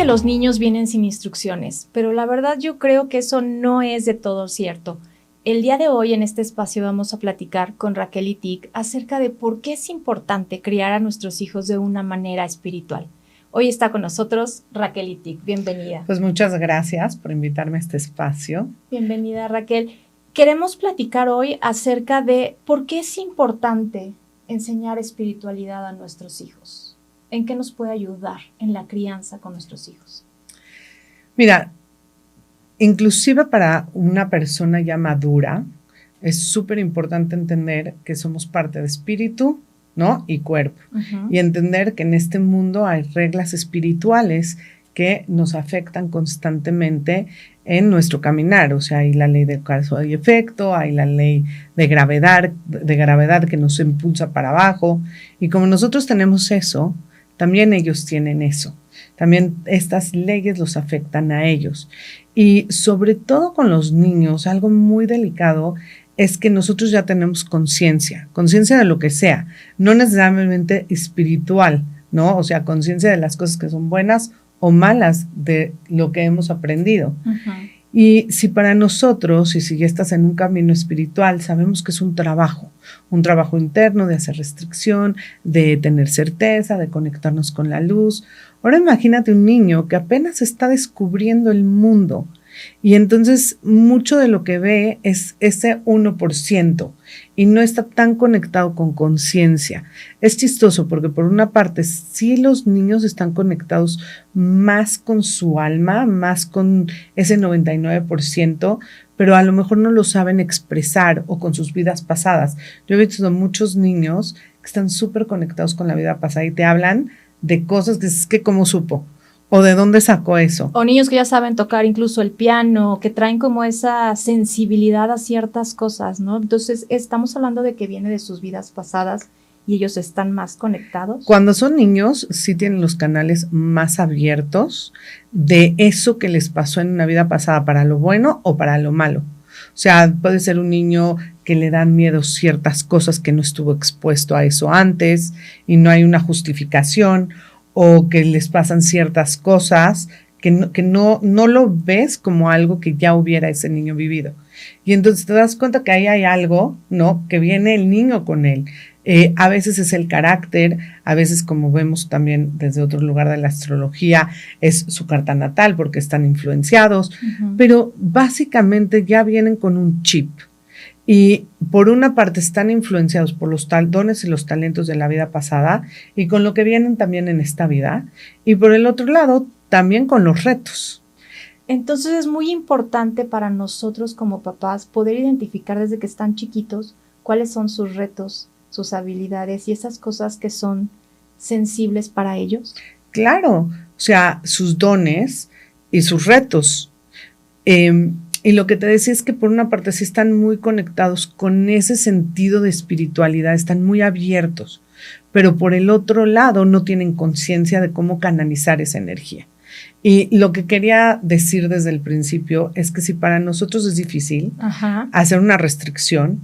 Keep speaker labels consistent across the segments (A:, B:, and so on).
A: los niños vienen sin instrucciones, pero la verdad yo creo que eso no es de todo cierto. El día de hoy en este espacio vamos a platicar con Raquel Itik acerca de por qué es importante criar a nuestros hijos de una manera espiritual. Hoy está con nosotros Raquel Itik. Bienvenida.
B: Pues muchas gracias por invitarme a este espacio.
A: Bienvenida, Raquel. Queremos platicar hoy acerca de por qué es importante enseñar espiritualidad a nuestros hijos. ¿En qué nos puede ayudar en la crianza con nuestros hijos?
B: Mira, inclusive para una persona ya madura, es súper importante entender que somos parte de espíritu, ¿no? Y cuerpo. Y entender que en este mundo hay reglas espirituales que nos afectan constantemente en nuestro caminar. O sea, hay la ley de causa y efecto, hay la ley de gravedad que nos impulsa para abajo. Y como nosotros tenemos eso, también ellos tienen eso. También estas leyes los afectan a ellos. Y sobre todo con los niños, algo muy delicado es que nosotros ya tenemos conciencia de lo que sea, no necesariamente espiritual, ¿no? O sea, conciencia de las cosas que son buenas o malas de lo que hemos aprendido. Y si para nosotros, y si ya estás en un camino espiritual, sabemos que es un trabajo interno de hacer restricción, de tener certeza, de conectarnos con la luz. Ahora imagínate un niño que apenas está descubriendo el mundo y entonces mucho de lo que ve es ese 1% y no está tan conectado con conciencia. Es chistoso porque por una parte sí los niños están conectados más con su alma, más con ese 99%, pero a lo mejor no lo saben expresar o con sus vidas pasadas. Yo he visto muchos niños que están súper conectados con la vida pasada y te hablan de cosas que es que cómo supo. ¿O de dónde sacó eso?
A: O niños que ya saben tocar incluso el piano, que traen como esa sensibilidad a ciertas cosas, ¿no? Entonces, estamos hablando de que viene de sus vidas pasadas y ellos están más conectados.
B: Cuando son niños, sí tienen los canales más abiertos de eso que les pasó en una vida pasada, para lo bueno o para lo malo. O sea, puede ser un niño que le dan miedo ciertas cosas que no estuvo expuesto a eso antes y no hay una justificación, o que les pasan ciertas cosas que no lo ves como algo que ya hubiera ese niño vivido. Y entonces te das cuenta que ahí hay algo, ¿no? Que viene el niño con él. A veces es el carácter, a veces, como vemos también desde otro lugar de la astrología, es su carta natal porque están influenciados, pero básicamente ya vienen con un chip. Y por una parte están influenciados por los dones y los talentos de la vida pasada y con lo que vienen también en esta vida. Y por el otro lado, también con los retos.
A: Entonces es muy importante para nosotros como papás poder identificar desde que están chiquitos cuáles son sus retos, sus habilidades y esas cosas que son sensibles para ellos.
B: Claro, o sea, sus dones y sus retos. Y lo que te decía es que por una parte sí están muy conectados con ese sentido de espiritualidad, están muy abiertos, pero por el otro lado no tienen conciencia de cómo canalizar esa energía. Y lo que quería decir desde el principio es que si para nosotros es difícil hacer una restricción,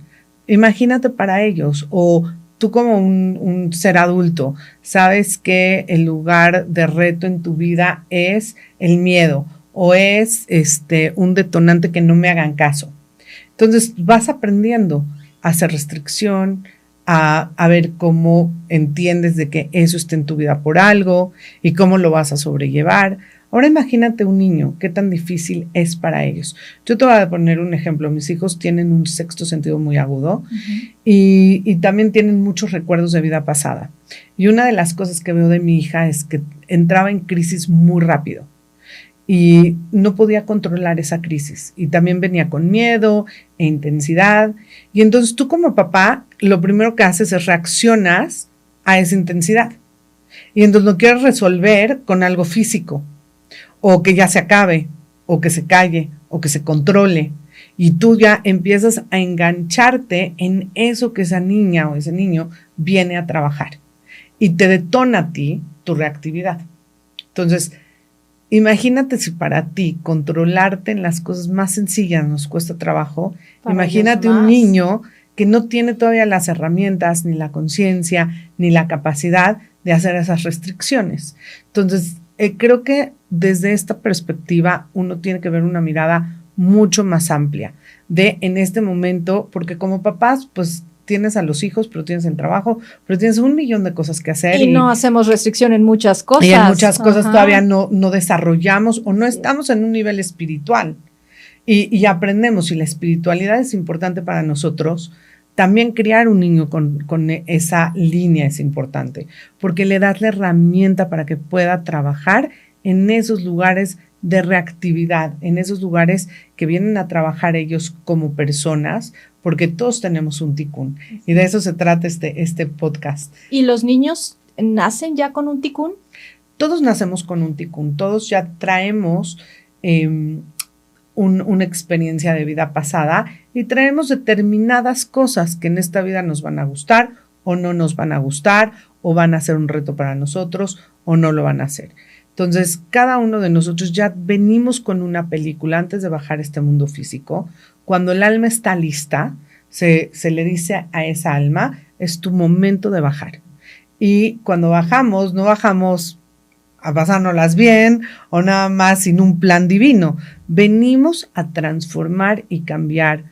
B: imagínate para ellos, o tú como un ser adulto, sabes que el lugar de reto en tu vida es el miedo, o es un detonante que no me hagan caso. Entonces vas aprendiendo a hacer restricción, a ver cómo entiendes de que eso está en tu vida por algo y cómo lo vas a sobrellevar. Ahora imagínate un niño, qué tan difícil es para ellos. Yo te voy a poner un ejemplo. Mis hijos tienen un sexto sentido muy agudo y también tienen muchos recuerdos de vida pasada. Y una de las cosas que veo de mi hija es que entraba en crisis muy rápido. Y no podía controlar esa crisis y también venía con miedo e intensidad y entonces tú como papá lo primero que haces es reaccionas a esa intensidad y entonces lo quieres resolver con algo físico o que ya se acabe o que se calle o que se controle y tú ya empiezas a engancharte en eso que esa niña o ese niño viene a trabajar y te detona a ti tu reactividad. Entonces imagínate si para ti controlarte en las cosas más sencillas nos cuesta trabajo, imagínate un niño que no tiene todavía las herramientas, ni la conciencia, ni la capacidad de hacer esas restricciones. Entonces, creo que desde esta perspectiva uno tiene que ver una mirada mucho más amplia de en este momento, porque como papás, pues tienes a los hijos, pero tienes el trabajo, pero tienes 1,000,000 de cosas que hacer.
A: Y no hacemos restricción en muchas cosas.
B: Y en muchas cosas todavía no desarrollamos o no estamos en un nivel espiritual. Y aprendemos, y la espiritualidad es importante para nosotros, también criar un niño con esa línea es importante, porque le das la herramienta para que pueda trabajar en esos lugares de reactividad, en esos lugares que vienen a trabajar ellos como personas, porque todos tenemos un ticún. Y de eso se trata este podcast.
A: ¿Y los niños nacen ya con un ticún?
B: Todos nacemos con un ticún, todos ya traemos una experiencia de vida pasada y traemos determinadas cosas que en esta vida nos van a gustar o no nos van a gustar, o van a ser un reto para nosotros o no lo van a hacer. Entonces, cada uno de nosotros ya venimos con una película antes de bajar este mundo físico. Cuando el alma está lista, se le dice a esa alma, es tu momento de bajar. Y cuando bajamos, no bajamos a pasárnoslas bien o nada más sin un plan divino. Venimos a transformar y cambiar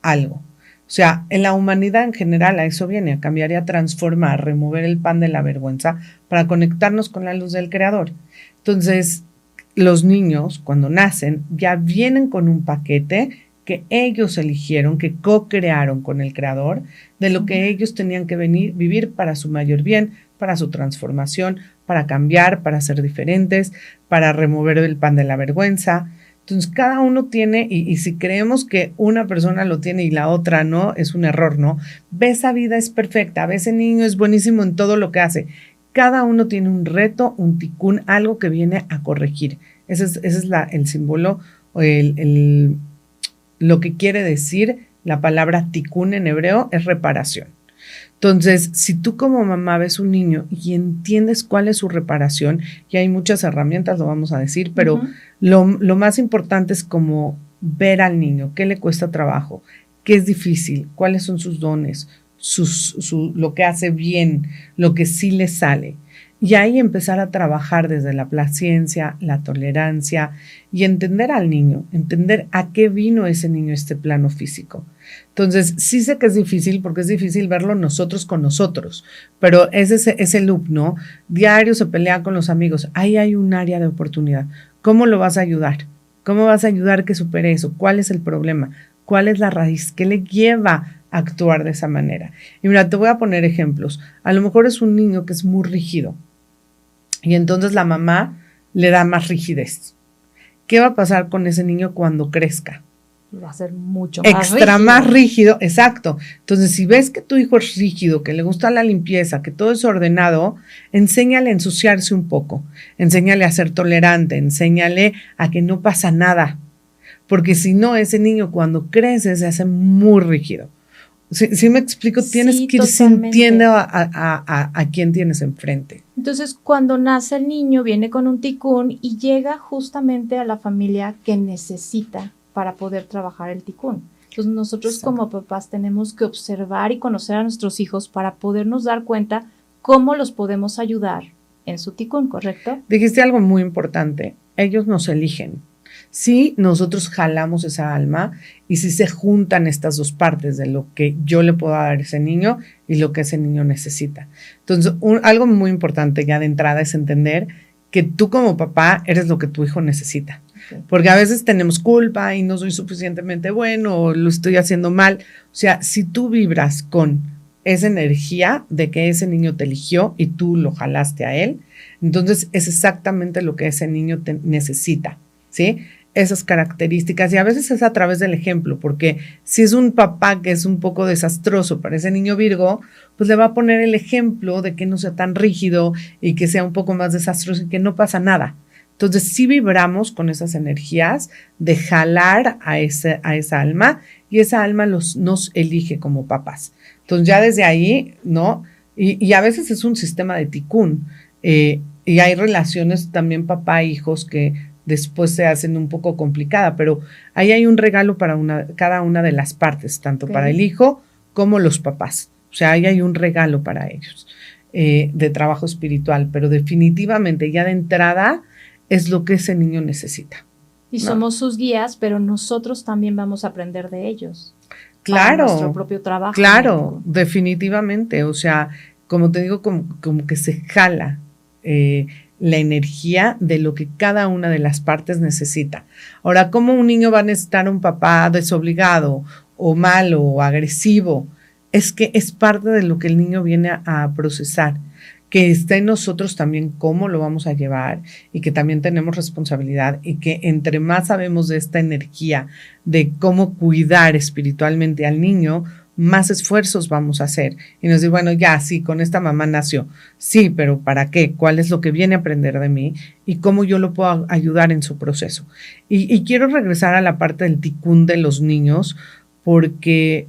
B: algo. O sea, en la humanidad en general a eso viene, a cambiar y a transformar, remover el pan de la vergüenza para conectarnos con la luz del Creador. Entonces, los niños cuando nacen ya vienen con un paquete que ellos eligieron, que co-crearon con el Creador, de lo que ellos tenían que vivir para su mayor bien, para su transformación, para cambiar, para ser diferentes, para remover el pan de la vergüenza. Entonces, cada uno tiene, y si creemos que una persona lo tiene y la otra no, es un error, ¿no? Esa vida es perfecta, ese niño es buenísimo en todo lo que hace. Cada uno tiene un reto, un ticún, algo que viene a corregir. Ese es el símbolo, lo que quiere decir la palabra ticún en hebreo es reparación. Entonces, si tú como mamá ves un niño y entiendes cuál es su reparación, y hay muchas herramientas, lo vamos a decir, pero lo más importante es como ver al niño, qué le cuesta trabajo, qué es difícil, cuáles son sus dones, lo que hace bien, lo que sí le sale. Y ahí empezar a trabajar desde la paciencia, la tolerancia y entender al niño, entender a qué vino ese niño a este plano físico. Entonces, sí sé que es difícil porque es difícil verlo nosotros con nosotros, pero es ese loop, ¿no? Diario se pelea con los amigos, ahí hay un área de oportunidad. ¿Cómo lo vas a ayudar? ¿Cómo vas a ayudar que supere eso? ¿Cuál es el problema? ¿Cuál es la raíz? ¿Qué le lleva a actuar de esa manera? Y mira, te voy a poner ejemplos. A lo mejor es un niño que es muy rígido y entonces la mamá le da más rigidez. ¿Qué va a pasar con ese niño cuando crezca?
A: Va a ser mucho más
B: extra rígido. Más rígido, exacto. Entonces, si ves que tu hijo es rígido, que le gusta la limpieza, que todo es ordenado, enséñale a ensuciarse un poco, enséñale a ser tolerante, enséñale a que no pasa nada, porque si no, ese niño cuando crece se hace muy rígido. Si me explico, tienes que ir sintiendo a quién tienes enfrente.
A: Entonces, cuando nace el niño, viene con un ticún y llega justamente a la familia que necesita para poder trabajar el ticún. Entonces, nosotros como papás tenemos que observar y conocer a nuestros hijos para podernos dar cuenta cómo los podemos ayudar en su ticún, ¿correcto?
B: Dijiste algo muy importante. Ellos nos eligen. Sí, nosotros jalamos esa alma y sí se juntan estas dos partes de lo que yo le puedo dar a ese niño y lo que ese niño necesita. Entonces, algo muy importante ya de entrada es entender que tú como papá eres lo que tu hijo necesita. Okay. Porque a veces tenemos culpa y no soy suficientemente bueno o lo estoy haciendo mal. O sea, si tú vibras con esa energía de que ese niño te eligió y tú lo jalaste a él, entonces es exactamente lo que ese niño necesita, ¿sí? Esas características, y a veces es a través del ejemplo, porque si es un papá que es un poco desastroso para ese niño Virgo, pues le va a poner el ejemplo de que no sea tan rígido y que sea un poco más desastroso y que no pasa nada. Entonces sí vibramos con esas energías de jalar a esa alma, y esa alma nos elige como papás. Entonces ya desde ahí, ¿no? Y a veces es un sistema de ticún, y hay relaciones también papá-hijos que después se hacen un poco complicada, pero ahí hay un regalo para cada una de las partes, tanto para el hijo como los papás. O sea, ahí hay un regalo para ellos de trabajo espiritual, pero definitivamente ya de entrada es lo que ese niño necesita.
A: Y somos sus guías, pero nosotros también vamos a aprender de ellos.
B: Claro.
A: Para nuestro propio trabajo.
B: Claro, definitivamente. O sea, como te digo, como que se jala la energía de lo que cada una de las partes necesita. Ahora, ¿cómo un niño va a necesitar un papá desobligado o malo o agresivo? Es que es parte de lo que el niño viene a procesar, que está en nosotros también cómo lo vamos a llevar y que también tenemos responsabilidad y que entre más sabemos de esta energía, de cómo cuidar espiritualmente al niño, más esfuerzos vamos a hacer. Y nos dice, bueno, ya, sí, con esta mamá nació. Sí, pero ¿para qué? ¿Cuál es lo que viene a aprender de mí? Y cómo yo lo puedo ayudar en su proceso. Y quiero regresar a la parte del ticún de los niños, porque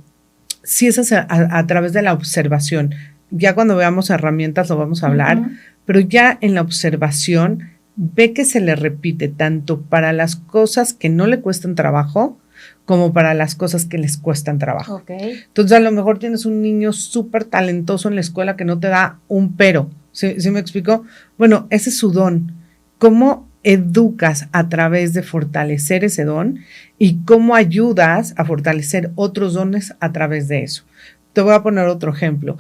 B: sí es a través de la observación. Ya cuando veamos herramientas lo vamos a hablar, pero ya en la observación ve que se le repite tanto para las cosas que no le cuestan trabajo, como para las cosas que les cuestan trabajo.
A: Okay.
B: Entonces, a lo mejor tienes un niño súper talentoso en la escuela que no te da un pero. ¿Sí me explico? Bueno, ese es su don. ¿Cómo educas a través de fortalecer ese don y cómo ayudas a fortalecer otros dones a través de eso? Te voy a poner otro ejemplo.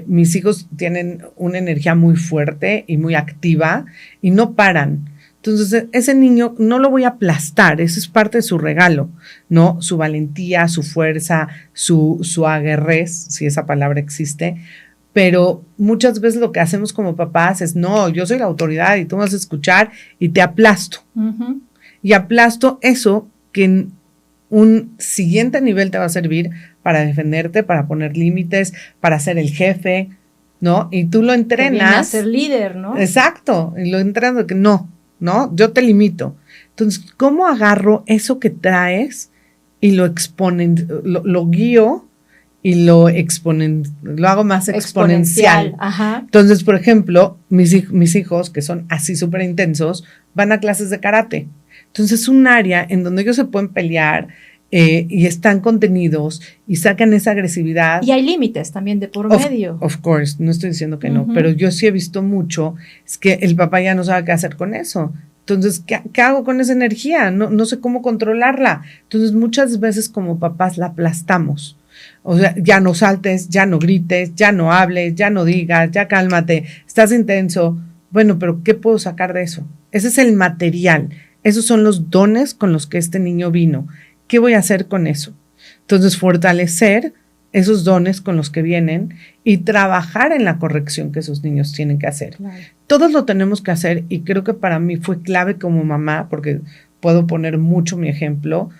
B: Mis hijos tienen una energía muy fuerte y muy activa y no paran. Entonces, ese niño no lo voy a aplastar, eso es parte de su regalo, ¿no? Su valentía, su fuerza, su aguerrez, si esa palabra existe. Pero muchas veces lo que hacemos como papás es, no, yo soy la autoridad y tú vas a escuchar y te aplasto. Y aplasto eso que en un siguiente nivel te va a servir para defenderte, para poner límites, para ser el jefe, ¿no? Y tú lo entrenas.
A: Que viene a ser líder, ¿no?
B: Exacto, y lo entrenas de que no, yo te limito. Entonces, ¿cómo agarro eso que traes y lo lo guío y lo hago más exponencial?
A: Ajá.
B: Entonces, por ejemplo, mis hijos, que son así súper intensos, van a clases de karate. Entonces, es un área en donde ellos se pueden pelear y están contenidos y sacan esa agresividad.
A: Y hay límites también de por medio.
B: Of course, no estoy diciendo que no, pero yo sí he visto mucho, es que el papá ya no sabe qué hacer con eso. Entonces, ¿qué hago con esa energía? No sé cómo controlarla. Entonces, muchas veces como papás la aplastamos. O sea, ya no saltes, ya no grites, ya no hables, ya no digas, ya cálmate, estás intenso. Bueno, pero ¿qué puedo sacar de eso? Ese es el material. Esos son los dones con los que este niño vino. ¿Qué voy a hacer con eso? Entonces, fortalecer esos dones con los que vienen y trabajar en la corrección que esos niños tienen que hacer.
A: Claro.
B: Todos lo tenemos que hacer y creo que para mí fue clave como mamá, porque puedo poner mucho mi ejemplo,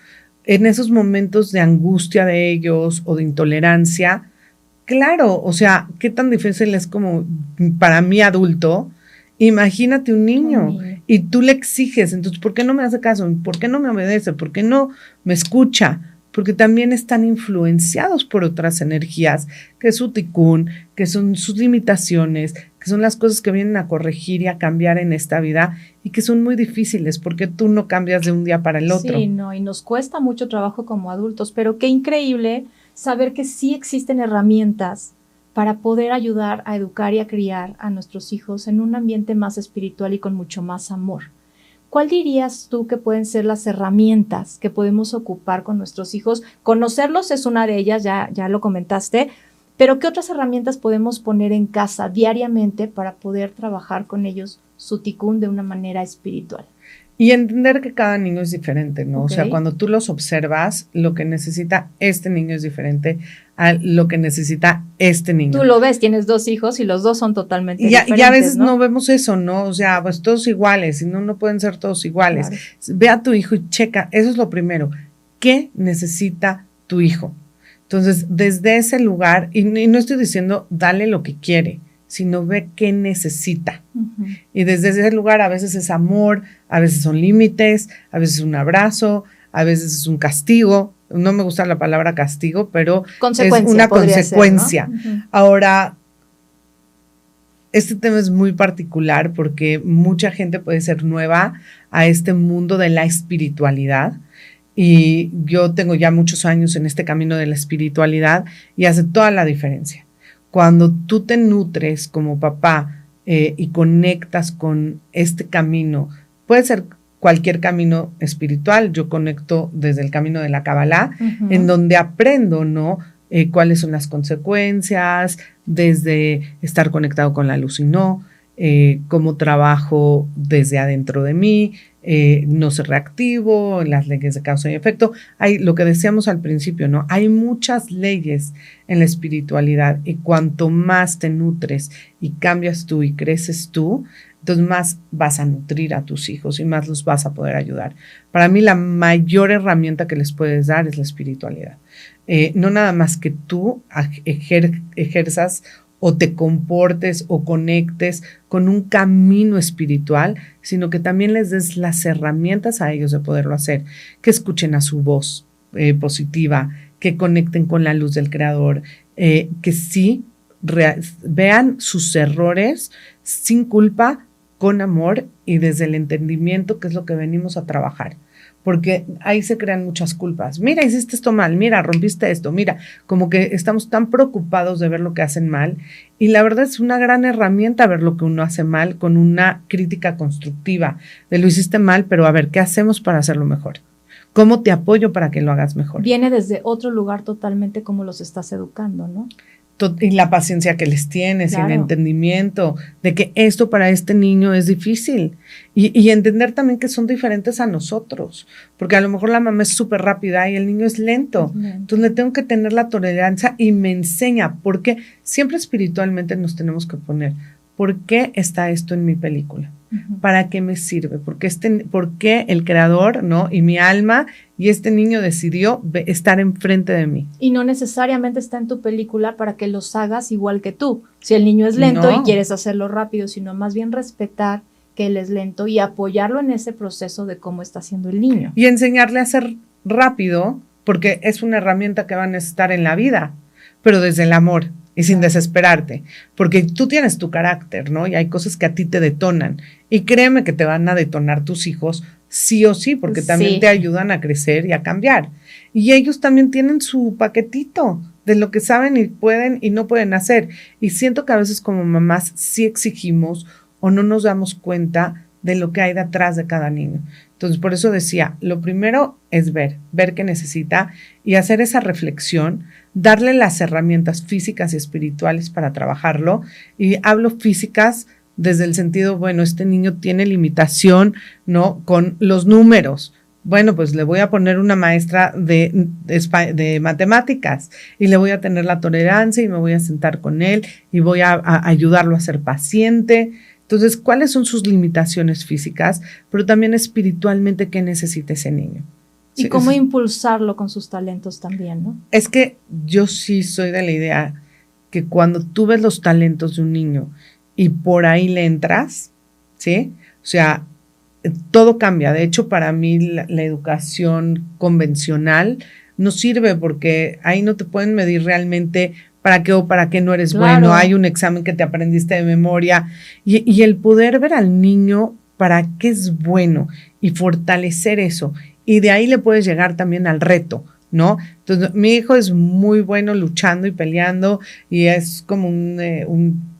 B: en esos momentos de angustia de ellos o de intolerancia. Claro, o sea, qué tan difícil es como para mí adulto. Imagínate un niño y tú le exiges, entonces, ¿por qué no me hace caso? ¿Por qué no me obedece? ¿Por qué no me escucha? Porque también están influenciados por otras energías, que es su ticún, que son sus limitaciones, que son las cosas que vienen a corregir y a cambiar en esta vida y que son muy difíciles porque tú no cambias de un día para el otro.
A: Sí, no, y nos cuesta mucho trabajo como adultos, pero qué increíble saber que sí existen herramientas para poder ayudar a educar y a criar a nuestros hijos en un ambiente más espiritual y con mucho más amor. ¿Cuál dirías tú que pueden ser las herramientas que podemos ocupar con nuestros hijos? Conocerlos es una de ellas, ya lo comentaste, pero ¿qué otras herramientas podemos poner en casa diariamente para poder trabajar con ellos su ticún de una manera espiritual?
B: Y entender que cada niño es diferente, ¿no?
A: Okay.
B: O sea, cuando tú los observas, lo que necesita este niño es diferente a lo que necesita este niño.
A: Tú lo ves, tienes 2 hijos y los 2 son totalmente diferentes,
B: y a veces no vemos eso, ¿no? O sea, pues todos iguales, y no pueden ser todos iguales. Claro. Ve a tu hijo y checa, eso es lo primero. ¿Qué necesita tu hijo? Entonces, desde ese lugar, y no estoy diciendo dale lo que quiere, sino ve qué necesita. Y desde ese lugar a veces es amor, a veces son límites, a veces es un abrazo, a veces es un castigo. No me gusta la palabra castigo, pero es una consecuencia.
A: Ser, ¿no?
B: Ahora, este tema es muy particular porque mucha gente puede ser nueva a este mundo de la espiritualidad. Y yo tengo ya muchos años en este camino de la espiritualidad y hace toda la diferencia. Cuando tú te nutres como papá y conectas con este camino puede ser cualquier camino espiritual. Yo conecto desde el camino de la Kabbalah, en donde aprendo, ¿no? Cuáles son las consecuencias, desde estar conectado con la luz y no, cómo trabajo desde adentro de mí, no ser reactivo, las leyes de causa y efecto. Hay lo que decíamos al principio, ¿no? Hay muchas leyes en la espiritualidad y cuanto más te nutres y cambias tú y creces tú, entonces más vas a nutrir a tus hijos y más los vas a poder ayudar. Para mí la mayor herramienta que les puedes dar es la espiritualidad. No nada más que tú ejerzas o te comportes o conectes con un camino espiritual, sino que también les des las herramientas a ellos de poderlo hacer, que escuchen a su voz positiva, que conecten con la luz del Creador, que sí vean sus errores sin culpa, con amor y desde el entendimiento, que es lo que venimos a trabajar. Porque ahí se crean muchas culpas. Mira, hiciste esto mal, mira, rompiste esto, mira, como que estamos tan preocupados de ver lo que hacen mal y la verdad es una gran herramienta ver lo que uno hace mal con una crítica constructiva de lo hiciste mal, pero a ver, ¿qué hacemos para hacerlo mejor? ¿Cómo te apoyo para que lo hagas mejor?
A: Viene desde otro lugar totalmente como los estás educando, ¿no?
B: Y la paciencia que les tienes, claro. Y el entendimiento de que esto para este niño es difícil y entender también que son diferentes a nosotros, porque a lo mejor la mamá es súper rápida y el niño es lento, entonces le tengo que tener la tolerancia y me enseña, porque siempre espiritualmente nos tenemos que poner, ¿por qué está esto en mi película? ¿Para qué me sirve? ¿Por qué el creador, ¿no? Y mi alma y este niño decidió estar enfrente de mí?
A: Y no necesariamente está en tu película para que los hagas igual que tú. Si el niño es lento y quieres hacerlo rápido, sino más bien respetar que él es lento y apoyarlo en ese proceso de cómo está haciendo el niño.
B: Y enseñarle a ser rápido, porque es una herramienta que va a necesitar en la vida, pero desde el amor. Y sin desesperarte, porque tú tienes tu carácter, ¿no? Y hay cosas que a ti te detonan. Y créeme que te van a detonar tus hijos sí o sí, porque también te ayudan a crecer y a cambiar. Y ellos también tienen su paquetito de lo que saben y pueden y no pueden hacer. Y siento que a veces como mamás sí exigimos o no nos damos cuenta de lo que hay detrás de cada niño. Entonces, por eso decía, lo primero es ver qué necesita y hacer esa reflexión, darle las herramientas físicas y espirituales para trabajarlo. Y hablo físicas desde el sentido, bueno, este niño tiene limitación, ¿no? Con los números. Bueno, pues le voy a poner una maestra de matemáticas y le voy a tener la tolerancia y me voy a sentar con él y voy a ayudarlo a ser paciente. Entonces, ¿cuáles son sus limitaciones físicas? Pero también espiritualmente, ¿qué necesita ese niño?
A: Y sí, cómo impulsarlo con sus talentos también, ¿no?
B: Es que yo sí soy de la idea que cuando tú ves los talentos de un niño y por ahí le entras, ¿sí? O sea, todo cambia. De hecho, para mí la educación convencional no sirve porque ahí no te pueden medir realmente para qué o para qué no eres bueno. Hay un examen que te aprendiste de memoria y el poder ver al niño para qué es bueno y fortalecer eso. Y de ahí le puedes llegar también al reto, ¿no? Entonces, mi hijo es muy bueno luchando y peleando y es como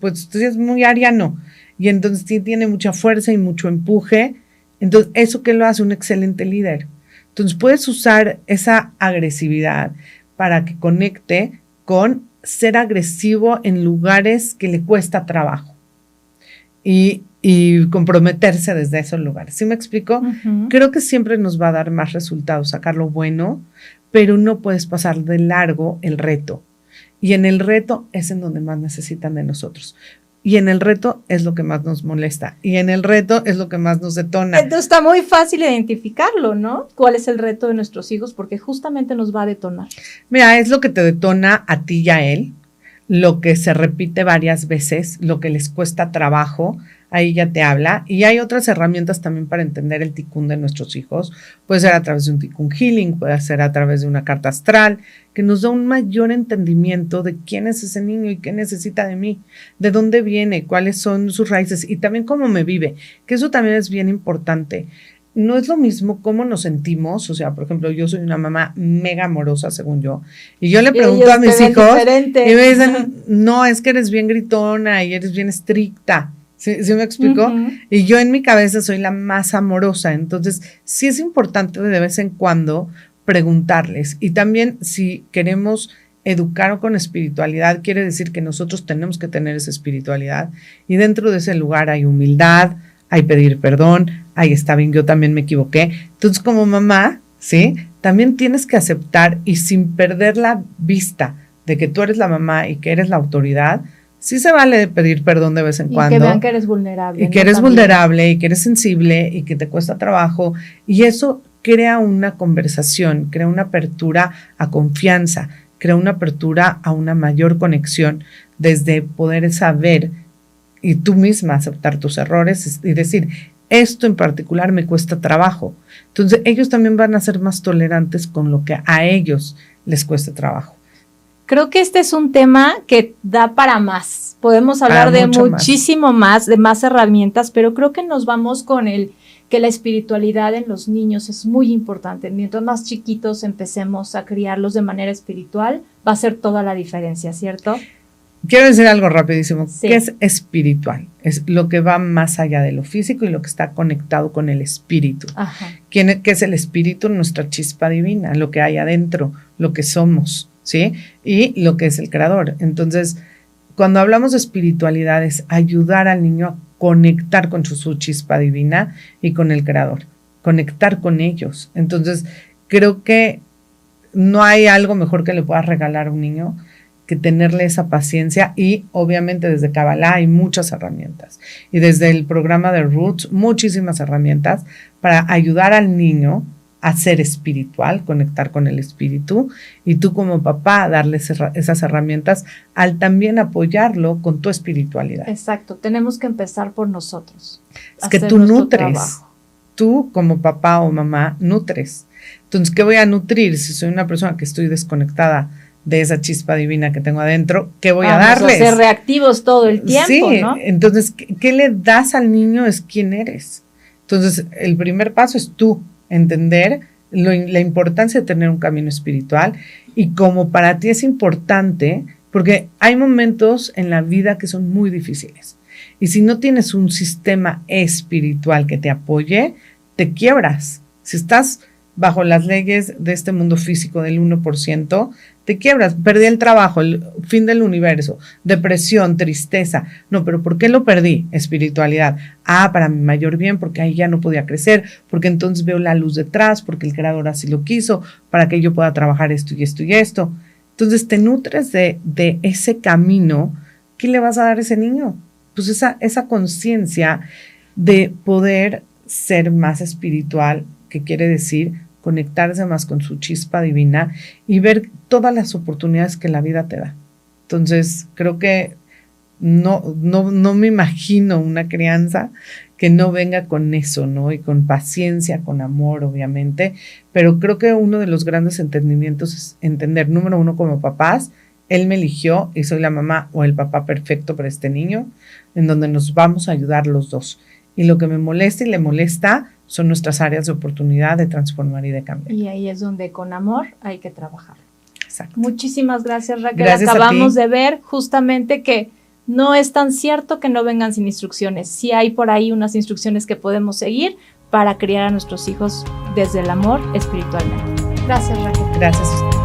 B: pues es muy ariano y entonces tiene mucha fuerza y mucho empuje. Entonces, eso que lo hace un excelente líder. Entonces, puedes usar esa agresividad para que conecte con ser agresivo en lugares que le cuesta trabajo y comprometerse desde esos lugares. ¿Sí me explico? Creo que siempre nos va a dar más resultados sacar lo bueno, pero no puedes pasar de largo el reto. Y en el reto es en donde más necesitan de nosotros. Y en el reto es lo que más nos molesta. Y en el reto es lo que más nos detona.
A: Entonces está muy fácil identificarlo, ¿no? ¿Cuál es el reto de nuestros hijos? Porque justamente nos va a detonar.
B: Mira, es lo que te detona a ti y a él, lo que se repite varias veces, lo que les cuesta trabajo, ahí ya te habla. Y hay otras herramientas también para entender el ticún de nuestros hijos. Puede ser a través de un ticún healing, puede ser a través de una carta astral, que nos da un mayor entendimiento de quién es ese niño y qué necesita de mí, de dónde viene, cuáles son sus raíces y también cómo me vive, que eso también es bien importante. No es lo mismo cómo nos sentimos, o sea, por ejemplo, yo soy una mamá mega amorosa, según yo, y yo le pregunto a mis hijos y me dicen, no, es que eres bien gritona y eres bien estricta. ¿Sí me explico? Y yo en mi cabeza soy la más amorosa, entonces sí es importante de vez en cuando preguntarles. Y también si queremos educar con espiritualidad, quiere decir que nosotros tenemos que tener esa espiritualidad y dentro de ese lugar hay humildad, hay pedir perdón, ahí está bien, yo también me equivoqué. Entonces como mamá, ¿sí? También tienes que aceptar y sin perder la vista de que tú eres la mamá y que eres la autoridad, sí se vale pedir perdón de vez en cuando.
A: Y que vean que eres vulnerable.
B: Y que eres vulnerable y que eres sensible y que te cuesta trabajo. Y eso crea una conversación, crea una apertura a confianza, crea una apertura a una mayor conexión desde poder saber y tú misma aceptar tus errores y decir, esto en particular me cuesta trabajo. Entonces ellos también van a ser más tolerantes con lo que a ellos les cueste trabajo.
A: Creo que este es un tema que da para más. Podemos hablar de muchísimo más, de más herramientas, pero creo que nos vamos con que la espiritualidad en los niños es muy importante. Mientras más chiquitos empecemos a criarlos de manera espiritual, va a ser toda la diferencia, ¿cierto?
B: Quiero decir algo rapidísimo. Sí. ¿Qué es espiritual? Es lo que va más allá de lo físico y lo que está conectado con el espíritu.
A: Ajá.
B: ¿Qué es el espíritu? Nuestra chispa divina, lo que hay adentro, lo que somos, ¿sí? Y lo que es el creador. Entonces, cuando hablamos de espiritualidad es ayudar al niño a conectar con su chispa divina y con el creador, conectar con ellos. Entonces, creo que no hay algo mejor que le puedas regalar a un niño que tenerle esa paciencia y obviamente desde Kabbalah hay muchas herramientas y desde el programa de Roots muchísimas herramientas para ayudar al niño a ser espiritual, conectar con el espíritu y tú como papá darle esas herramientas al también apoyarlo con tu espiritualidad.
A: Exacto, tenemos que empezar por nosotros.
B: Es que tú nutres, tú como papá o mamá nutres. Entonces, ¿qué voy a nutrir si soy una persona que estoy desconectada de esa chispa divina que tengo adentro? ¿Qué voy a darles?
A: A ser reactivos todo el tiempo,
B: sí,
A: ¿no?
B: Entonces, ¿qué le das al niño? Es quién eres. Entonces, el primer paso es tú, entender la importancia de tener un camino espiritual y como para ti es importante, porque hay momentos en la vida que son muy difíciles y si no tienes un sistema espiritual que te apoye, te quiebras. Si estás bajo las leyes de este mundo físico del 1%, te quiebras, perdí el trabajo, el fin del universo, depresión, tristeza. No, pero ¿por qué lo perdí? Espiritualidad. Para mi mayor bien, porque ahí ya no podía crecer, porque entonces veo la luz detrás, porque el creador así lo quiso, para que yo pueda trabajar esto y esto y esto. Entonces te nutres de ese camino. ¿Qué le vas a dar a ese niño? Pues esa conciencia de poder ser más espiritual, que quiere decir conectarse más con su chispa divina y ver todas las oportunidades que la vida te da. Entonces, creo que no me imagino una crianza que no venga con eso, ¿no? Y con paciencia, con amor, obviamente, pero creo que uno de los grandes entendimientos es entender, número uno, como papás, él me eligió y soy la mamá o el papá perfecto para este niño, en donde nos vamos a ayudar los dos. Y lo que me molesta y le molesta son nuestras áreas de oportunidad de transformar y de cambiar.
A: Y ahí es donde con amor hay que trabajar.
B: Exacto.
A: Muchísimas gracias, Raquel.
B: Gracias.
A: Acabamos de ver justamente que no es tan cierto que no vengan sin instrucciones. Sí hay por ahí unas instrucciones que podemos seguir para criar a nuestros hijos desde el amor espiritualmente. Gracias, Raquel.
B: Gracias.